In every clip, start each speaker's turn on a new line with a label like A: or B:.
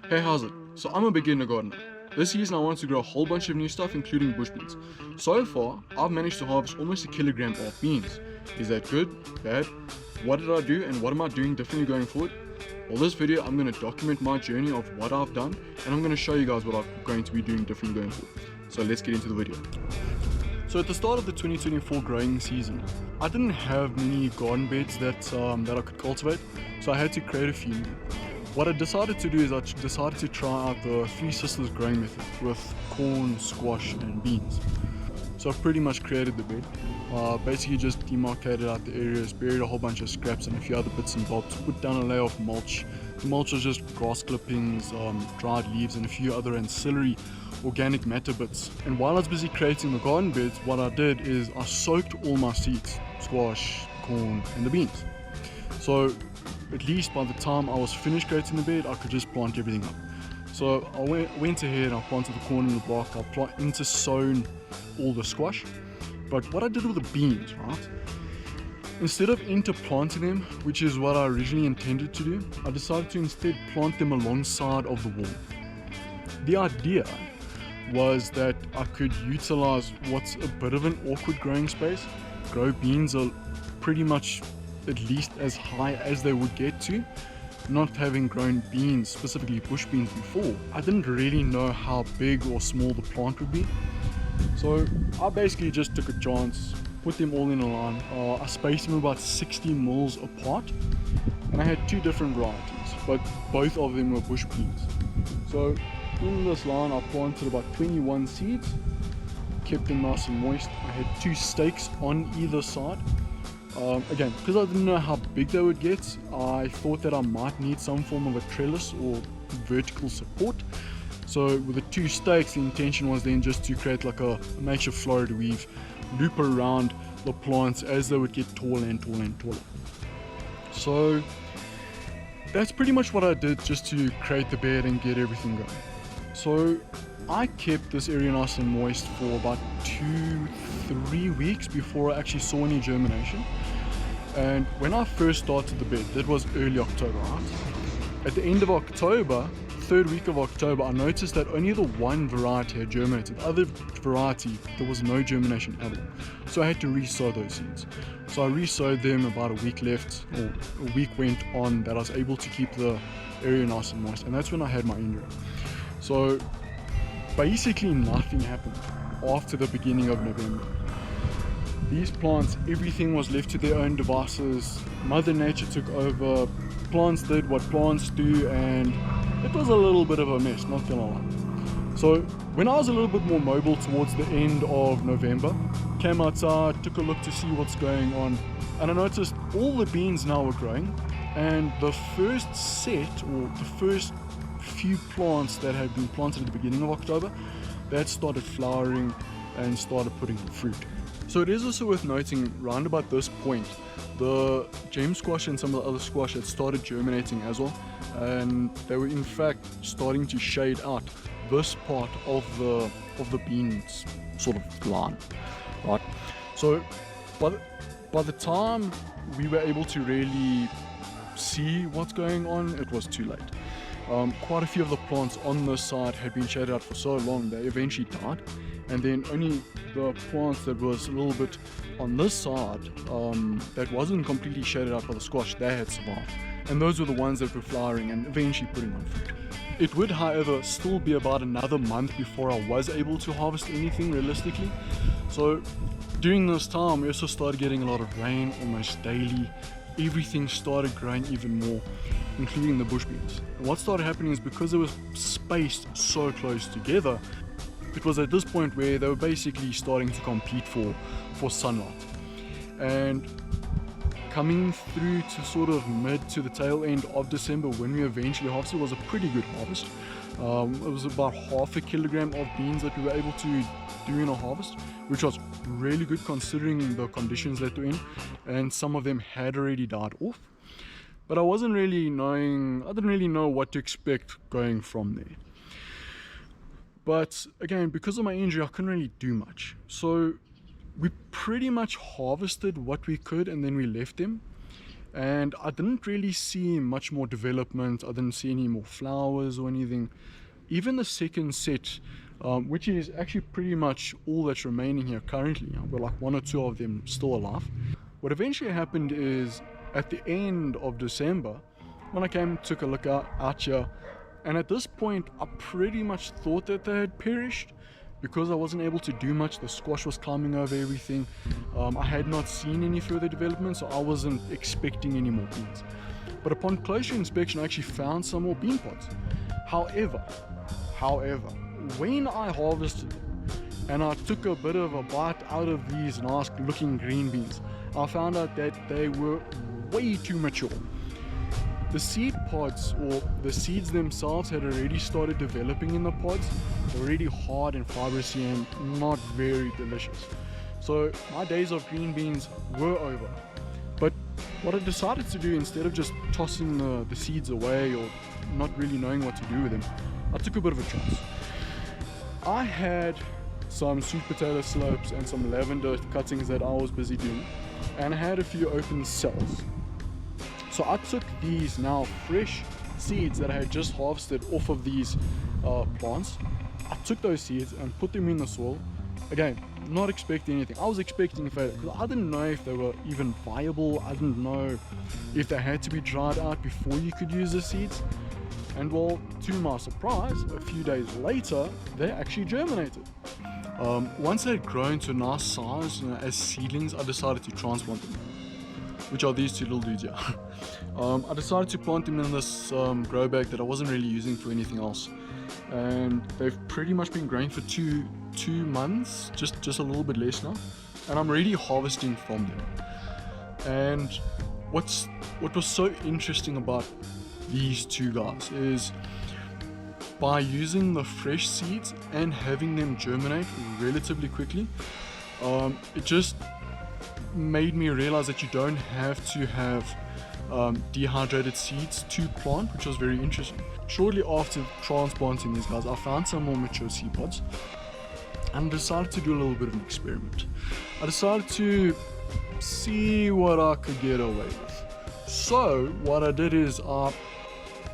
A: Hey, how's it? So I'm a beginner gardener. This season I want to grow a whole bunch of new stuff including bush beans. So far, I've managed to harvest almost a kilogram of beans. Is that good? Bad? What did I do and what am I doing differently going forward? Well, this video I'm going to document my journey of what I've done and I'm going to show you guys what I'm going to be doing differently going forward. So let's get into the video. So at the start of the 2024 growing season, I didn't have many garden beds that I could cultivate, so I had to create a few new. What I decided to do is I decided to try out the Three Sisters growing method with corn, squash and beans. So I pretty much created the bed, basically just demarcated out the areas, buried a whole bunch of scraps and a few other bits and bobs, put down a layer of mulch. The mulch was just grass clippings, dried leaves and a few other ancillary organic matter bits. And while I was busy creating the garden beds, what I did is I soaked all my seeds, squash, corn and the beans. So at least by the time I was finished creating the bed, I could just plant everything up. So I went ahead and I planted the corn in the block, I intersown all the squash. But what I did with the beans, right? Instead of interplanting them, which is what I originally intended to do, I decided to instead plant them alongside of the wall. The idea was that I could utilize what's a bit of an awkward growing space, grow beans are pretty much at least as high as they would get to. Not having grown beans, specifically bush beans before, I didn't really know how big or small the plant would be. So I basically just took a chance, put them all in a line. I spaced them about 60 mils apart and I had two different varieties, but both of them were bush beans. So in this line I planted about 21 seeds, kept them nice and moist. I had two stakes on either side. Again, because I didn't know how big they would get, I thought that I might need some form of a trellis or vertical support. So with the two stakes, the intention was then just to create like a makeshift Florida weave, loop around the plants as they would get taller and taller and taller. So that's pretty much what I did just to create the bed and get everything going. So I kept this area nice and moist for about 2-3 weeks before I actually saw any germination. And when I first started the bed, that was early October, right? At the end of October, third week of October, I noticed that only the one variety had germinated. The other variety, there was no germination at all. So I had to re-sow those seeds. So I re-sowed them, about a week left, or a week went on, that I was able to keep the area nice and moist. And that's when I had my injury. So basically nothing happened after the beginning of November. These plants, everything was left to their own devices. Mother Nature took over, plants did what plants do, and it was a little bit of a mess, not gonna lie. So when I was a little bit more mobile towards the end of November, came outside, took a look to see what's going on, and I noticed all the beans now were growing, and the first set, or the first few plants that had been planted at the beginning of October, that started flowering and started putting fruit. So it is also worth noting, round about this point, the gem squash and some of the other squash had started germinating as well, and they were in fact starting to shade out this part of the beans sort of line, right? So by the time we were able to really see what's going on, it was too late. Quite a few of the plants on this side had been shaded out for so long they eventually died, and then only the plants that was a little bit on this side that wasn't completely shaded out by the squash, they had survived, and those were the ones that were flowering and eventually putting on fruit. It would, however, still be about another month before I was able to harvest anything realistically. So during this time we also started getting a lot of rain almost daily. Everything started growing even more, including the bush beans. And what started happening is, because it was spaced so close together, it was at this point where they were basically starting to compete for sunlight. And coming through to sort of mid to the tail end of December, when we eventually harvested, was a pretty good harvest. It was about 1/2 kilogram of beans that we were able to do in a harvest, which was really good considering the conditions that we're in, and some of them had already died off. But I didn't really know what to expect going from there. But again, because of my injury, I couldn't really do much. So we pretty much harvested what we could and then we left them. and I didn't really see much more development. I didn't see any more flowers or anything. Even the second set, which is actually pretty much all that's remaining here currently, I've got like 1 or 2 of them still alive. What eventually happened is at the end of December, when I came, took a look out here, and at this point I pretty much thought that they had perished because I wasn't able to do much. The squash was climbing over everything. I had not seen any further development, so I wasn't expecting any more beans. But upon closer inspection, I actually found some more bean pods. However, when I harvested them and I took a bit of a bite out of these nice looking green beans, I found out that they were way too mature. The seed pods, or the seeds themselves, had already started developing in the pods. They're already hard and fibrous and not very delicious. So my days of green beans were over. But what I decided to do, instead of just tossing the seeds away or not really knowing what to do with them, I took a bit of a chance. I had some sweet potato slopes and some lavender cuttings that I was busy doing, and I had a few open cells. So I took these now fresh seeds that I had just harvested off of these plants. I took those seeds and put them in the soil. Again, not expecting anything. I was expecting failure because I didn't know if they were even viable. I didn't know if they had to be dried out before you could use the seeds. And well, to my surprise, a few days later, they actually germinated. Once they had grown to a nice size, as seedlings, I decided to transplant them, which are these 2 little dudes here. I decided to plant them in this grow bag that I wasn't really using for anything else, and they've pretty much been growing for two months, just a little bit less now, and I'm already harvesting from them. And what was so interesting about these 2 guys is, by using the fresh seeds and having them germinate relatively quickly, it just made me realize that you don't have to have dehydrated seeds to plant, which was very interesting. Shortly after transplanting these guys, I found some more mature seed pods and decided to do a little bit of an experiment. I decided to see what I could get away with. So what I did is I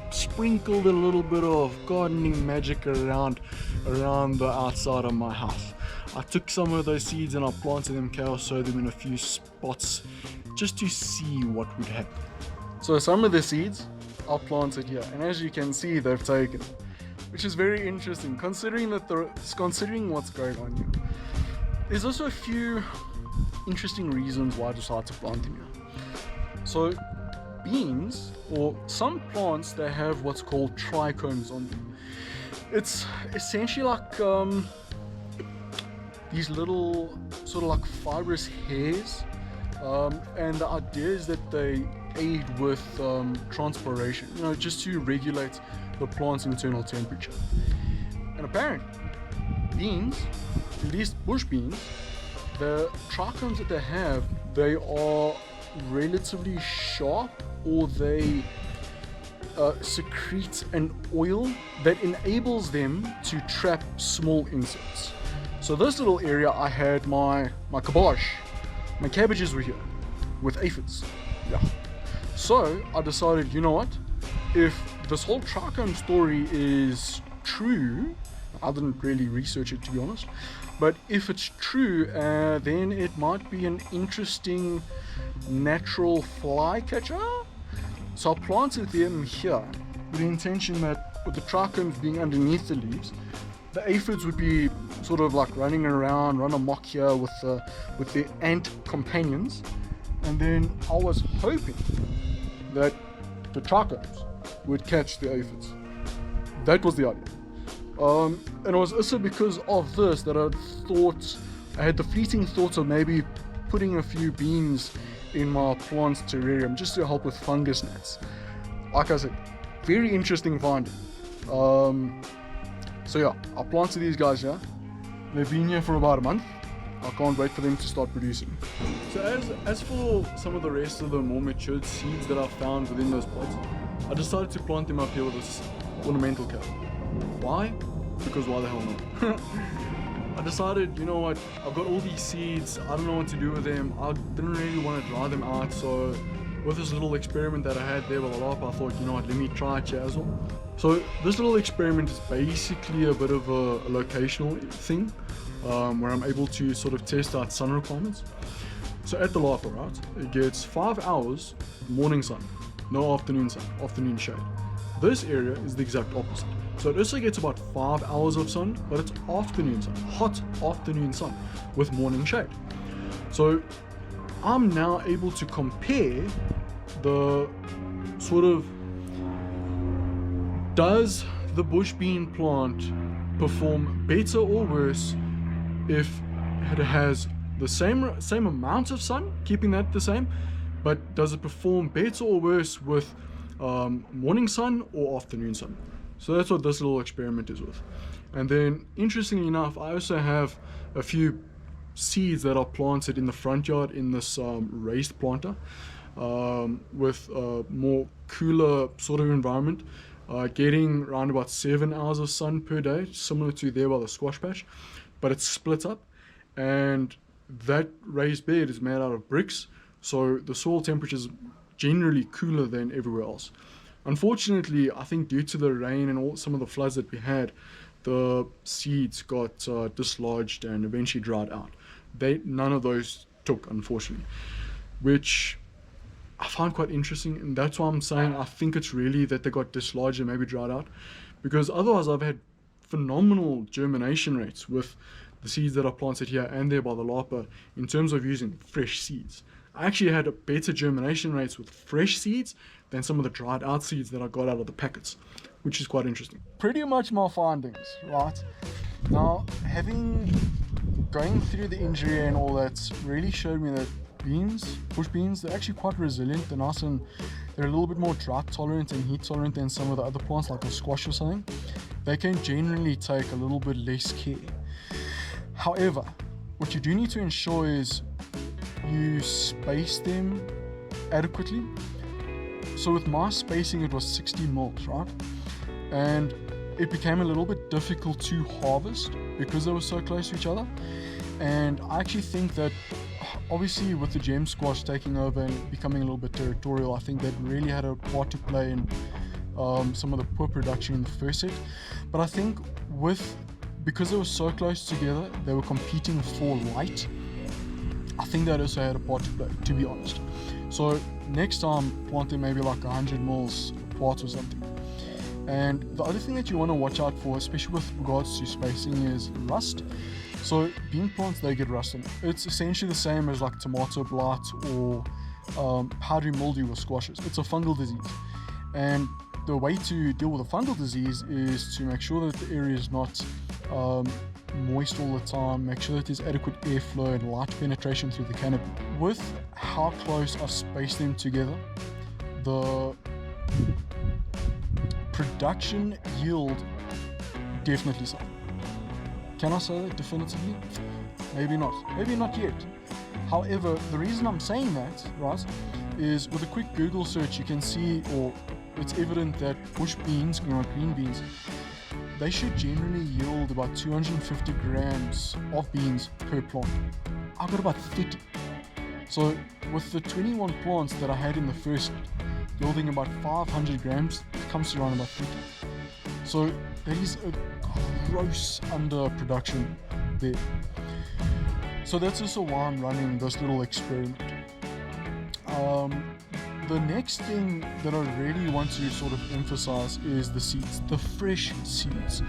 A: sprinkled a little bit of gardening magic around the outside of my house. I took some of those seeds and I planted them, chaos sowed them in a few spots just to see what would happen. So some of the seeds I planted here, and as you can see, they've taken, which is very interesting considering what's going on here. There's also a few interesting reasons why I decided to plant them here. So beans, or some plants, they have what's called trichomes on them. It's essentially like these little sort of like fibrous hairs, and the idea is that they aid with transpiration, just to regulate the plant's internal temperature. And apparently beans, at least bush beans, the trichomes that they have, they are relatively sharp, or they secrete an oil that enables them to trap small insects. So this little area, I had my cabbage, my cabbages were here with aphids. Yeah. So I decided, you know what, if this whole trichome story is true, I didn't really research it to be honest, but if it's true, then it might be an interesting natural fly catcher. So I planted them here with the intention that, with the trichomes being underneath the leaves, the aphids would be sort of like running around, run amok here with their ant companions, and then I was hoping that the trichomes would catch the aphids. That was the idea. And it was also because of this that I had the fleeting thoughts of maybe putting a few beans in my plant's terrarium just to help with fungus gnats. Like I said, very interesting finding. So yeah, I planted these guys here. They've been here for about a month. I can't wait for them to start producing. So as for some of the rest of the more matured seeds that I found within those pods, I decided to plant them up here with this ornamental cap. Why? Because why the hell not? I decided, you know what, I've got all these seeds, I don't know what to do with them, I didn't really want to dry them out, so with this little experiment that I had there with the lap, I thought, you know what, let me try it here as well. So this little experiment is basically a bit of a locational thing, where I'm able to sort of test out sun requirements. So at the lapa, right, it gets 5 hours morning sun, no afternoon sun, afternoon shade. This area is the exact opposite. So it also gets about 5 hours of sun, but it's afternoon sun, hot afternoon sun with morning shade. So I'm now able to compare the sort of, does the bush bean plant perform better or worse if it has the same amount of sun, keeping that the same, but does it perform better or worse with morning sun or afternoon sun? So that's what this little experiment is with. And then interestingly enough, I also have a few seeds that are planted in the front yard in this raised planter with a more cooler sort of environment, getting around about 7 hours of sun per day, similar to there by the squash patch, but it's split up, and that raised bed is made out of bricks, so the soil temperature is generally cooler than everywhere else. Unfortunately, I think due to the rain and some of the floods that we had, the seeds got dislodged and eventually dried out. None of those took, unfortunately, which I find quite interesting, and that's why I'm saying I think it's really that they got dislodged and maybe dried out, because otherwise I've had phenomenal germination rates with the seeds that are planted here and there by the lapa in terms of using fresh seeds. I actually had a better germination rates with fresh seeds than some of the dried out seeds that I got out of the packets, which is quite interesting. Pretty much my findings, right? Now, going through the injury and all that really showed me that bush beans, they're actually quite resilient. They're nice, and they're a little bit more drought tolerant and heat tolerant than some of the other plants like a squash or something. They can generally take a little bit less care. However, what you do need to ensure is you space them adequately. So with my spacing, it was 16 mils, right? And it became a little bit difficult to harvest because they were so close to each other. And I actually think that obviously with the gem squash taking over and becoming a little bit territorial, I think that really had a part to play in some of the poor production in the first set. But I think because they were so close together, they were competing for light. I think that also had a part to play, to be honest. So next time, plant them maybe like 100 mils apart or something. And the other thing that you want to watch out for, especially with regards to spacing, is rust. So bean plants, they get rust on it. It's essentially the same as like tomato blight or powdery mildew with squashes. It's a fungal disease. And the way to deal with a fungal disease is to make sure that the area is not moist all the time, make sure that there's adequate airflow and light penetration through the canopy. With how close I've spaced them together, the production yield definitely so. Can I say that definitively? Maybe not yet. However, the reason I'm saying that, right, is with a quick Google search you can see, or it's evident that bush beans, green beans, they should generally yield about 250 grams of beans per plant. I got about 30. So with the 21 plants that I had in the first yielding about 500 grams, it comes to around about 30. So that is a gross underproduction there. So that's also why I'm running this little experiment. The next thing that I really want to sort of emphasize is the seeds, the fresh seeds.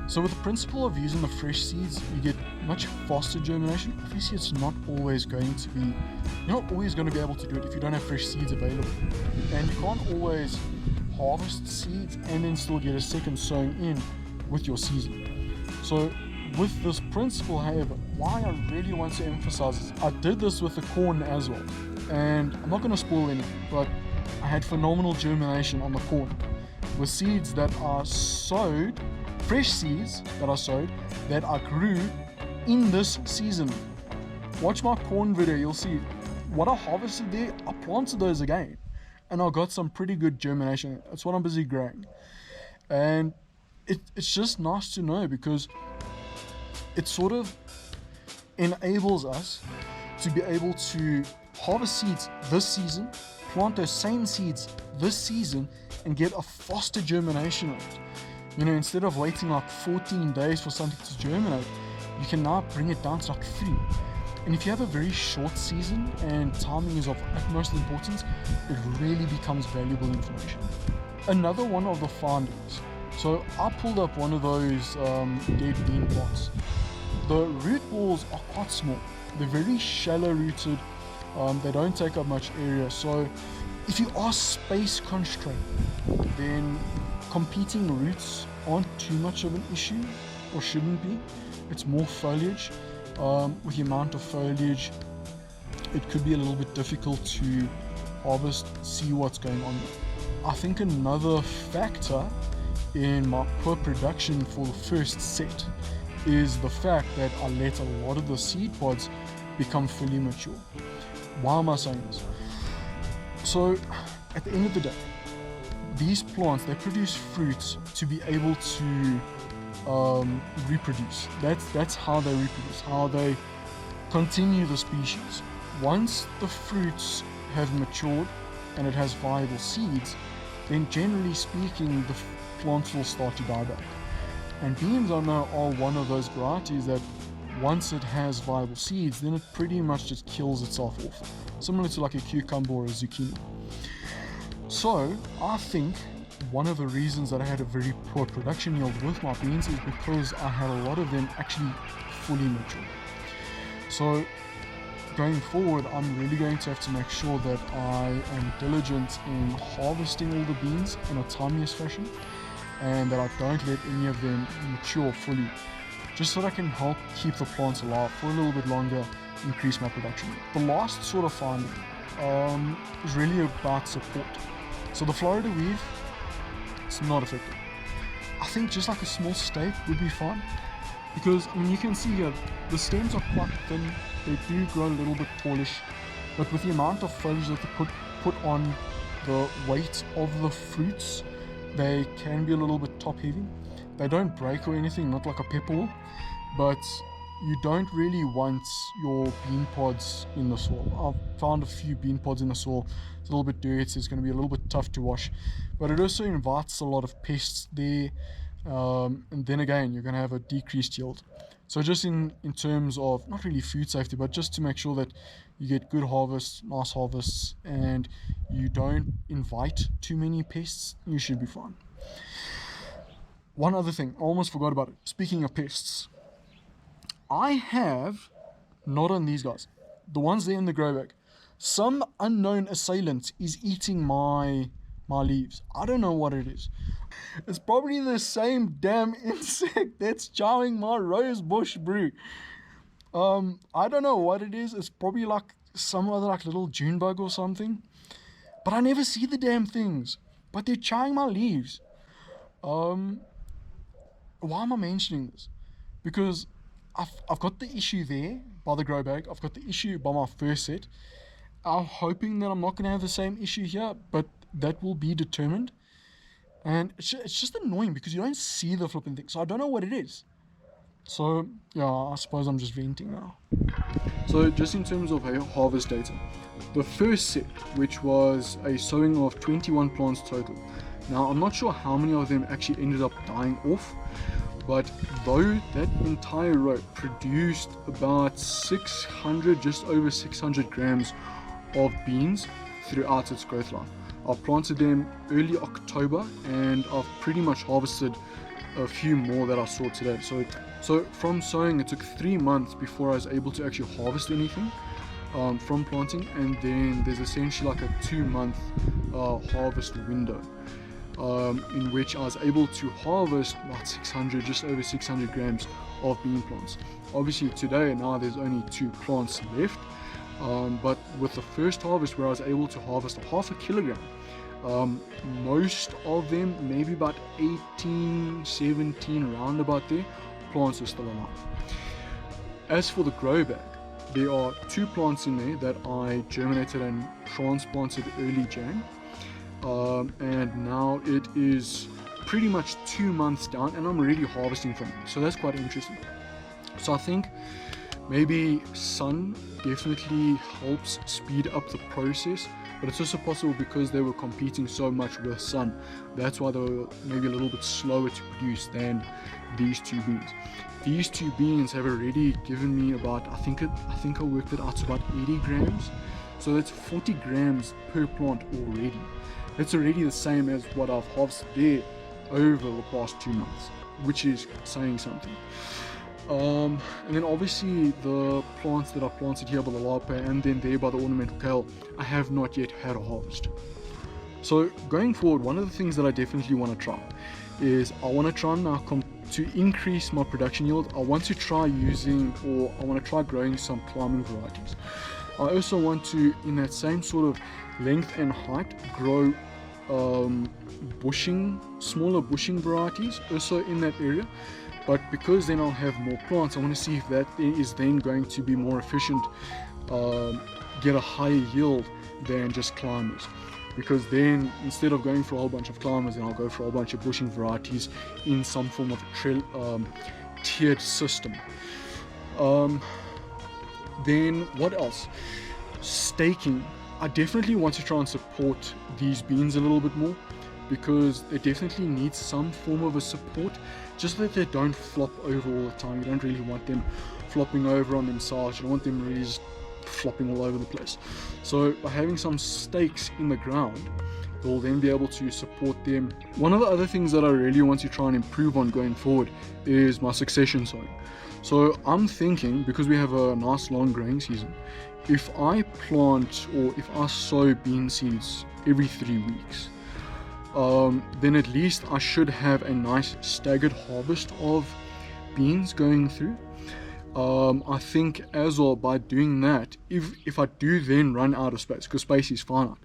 A: So with the principle of using the fresh seeds, you get much faster germination. Obviously, it's not always going to be, you're not always going to be able to do it if you don't have fresh seeds available. And you can't always harvest seeds and then still get a second sowing in with your season. So with this principle, however, why I really want to emphasize is I did this with the corn as well. And I'm not going to spoil anything, but I had phenomenal germination on the corn with seeds that are sowed, fresh seeds that are sowed, that I grew in this season. Watch my corn video, you'll see what I harvested there. I planted those again, and I got some pretty good germination. That's what I'm busy growing. And it's just nice to know, because it sort of enables us to be able to harvest seeds this season,
B: plant those same seeds this season and get a faster germination rate. Instead of waiting like 14 days for something to germinate, you can now bring it down to like 3. And if you have a very short season and timing is of utmost importance, it really becomes valuable information. Another one of the findings. So I pulled up one of those dead bean plots. The root balls are quite small. They're very shallow rooted. They don't take up much area. So if you are space constrained, then competing roots aren't too much of an issue, or shouldn't be. It's more foliage. With the amount of foliage, it could be a little bit difficult to harvest, see what's going on. I think another factor in my poor production for the first set is the fact that I let a lot of the seed pods become fully mature. Why am I saying this? So at the end of the day, these plants, they produce fruits to be able to reproduce. That's how they reproduce, how they continue the species. Once the fruits have matured and it has viable seeds, then generally speaking the plants will start to die back. And beans, I know, are one of those varieties that once it has viable seeds, then it pretty much just kills itself off, similar to like a cucumber or a zucchini. So I think one of the reasons that I had a very poor production yield with my beans is because I had a lot of them actually fully mature. So going forward, I'm really going to have to make sure that I am diligent in harvesting all the beans in a timeliest fashion, and that I don't let any of them mature fully, just so that I can help keep the plants alive for a little bit longer, increase my production. The last sort of finding is really about support. So the Florida weave, it's not effective. I think just like a small stake would be fine, because you can see here the stems are quite thin. They do grow a little bit tallish, but with the amount of foliage that they put on the weight of the fruits, they can be a little bit top heavy. They don't break or anything, not like a pepper will, but you don't really want your bean pods in the soil. I've found a few bean pods in the soil. It's a little bit dirty, it's going to be a little bit tough to wash, but it also invites a lot of pests there, and then again you're going to have a decreased yield. So just in terms of not really food safety, but just to make sure that you get good harvests, nice harvests, and you don't invite too many pests, you should be fine. One other thing, I almost forgot about it. Speaking of pests, I have, not on these guys, the ones there in the grow bag, some unknown assailant is eating my leaves. I don't know what it is. It's probably the same damn insect that's chowing my rose bush brew. I don't know what it is. It's probably like some other like little June bug or something. But I never see the damn things. But they're chowing my leaves. Why am I mentioning this? Because I've got the issue there by the grow bag. I've got the issue by my first set. I'm hoping that I'm not going to have the same issue here, but that will be determined. And it's just annoying because you don't see the flipping thing. So I don't know what it is. So yeah, I suppose I'm just venting now. So just in terms of harvest data, the first set, which was a sowing of 21 plants total. Now I'm not sure how many of them actually ended up dying off, but though that entire row produced about 600, just over 600 grams of beans throughout its growth life. I planted them early October and I've pretty much harvested a few more that I saw today. So from sowing, it took 3 months before I was able to actually harvest anything from planting, and then there's essentially like a 2-month harvest window in which I was able to harvest about 600, just over 600 grams of bean plants. Obviously today now there's only 2 plants left, but with the first harvest where I was able to harvest a half a kilogram, most of them, maybe about 18, 17, round about there, plants are still alive. As for the grow bag, there are 2 plants in there that I germinated and transplanted early Jan, and now it is pretty much 2 months down and I'm already harvesting from them, so that's quite interesting. So I think maybe sun definitely helps speed up the process
A: but it's also possible because they were competing so much with sun. That's why they were maybe a little bit slower to produce than these two beans. These two beans have already given me about, I think I worked it out to about 80 grams. So that's 40 grams per plant already. That's already the same as what I've harvested there over the past 2 months, which is saying something. And then obviously the plants that I planted here by the lape and then there by the ornamental kale, I have not yet had a harvest. So going forward, one of the things that I definitely want to try is I want to try now to increase my production yield. I want to try growing some climbing varieties. I also want to, in that same sort of length and height, grow smaller bushing varieties also in that area. But because then I'll have more plants, I want to see if that is then going to be more efficient, get a higher yield than just climbers. Because then instead of going for a whole bunch of climbers, then I'll go for a whole bunch of bushing varieties in some form of tiered system. Then what else? Staking. I definitely want to try and support these beans a little bit more, because they definitely need some form of a support, just so that they don't flop over all the time. You don't really want them flopping over on themselves. You don't want them really just flopping all over the place. So by having some stakes in the ground, they'll then be able to support them. One of the other things that I really want to try and improve on going forward is my succession sowing. So I'm thinking, because we have a nice long growing season, if I plant or if I sow bean seeds every 3 weeks, then at least I should have a nice staggered harvest of beans going through. I think as well, by doing that, if I do then run out of space, because space is finite,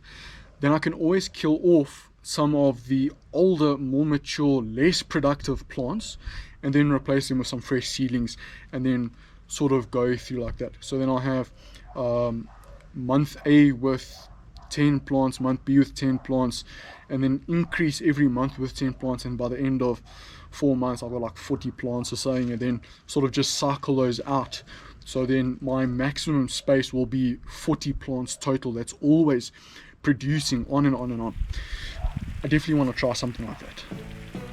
A: then I can always kill off some of the older, more mature, less productive plants, and then replace them with some fresh seedlings, and then sort of go through like that. So then I'll have month A with 10 plants, month B with 10 plants, and then increase every month with 10 plants, and by the end of 4 months I've got like 40 plants or something, and then sort of just cycle those out. So then my maximum space will be 40 plants total. That's always producing on and on and on. I definitely want to try something like that.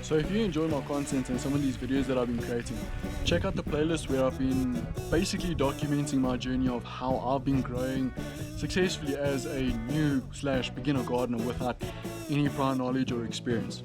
A: So if you enjoy my content and some of these videos that I've been creating, check out the playlist where I've been basically documenting my journey of how I've been growing successfully as a new/beginner gardener without any prior knowledge or experience.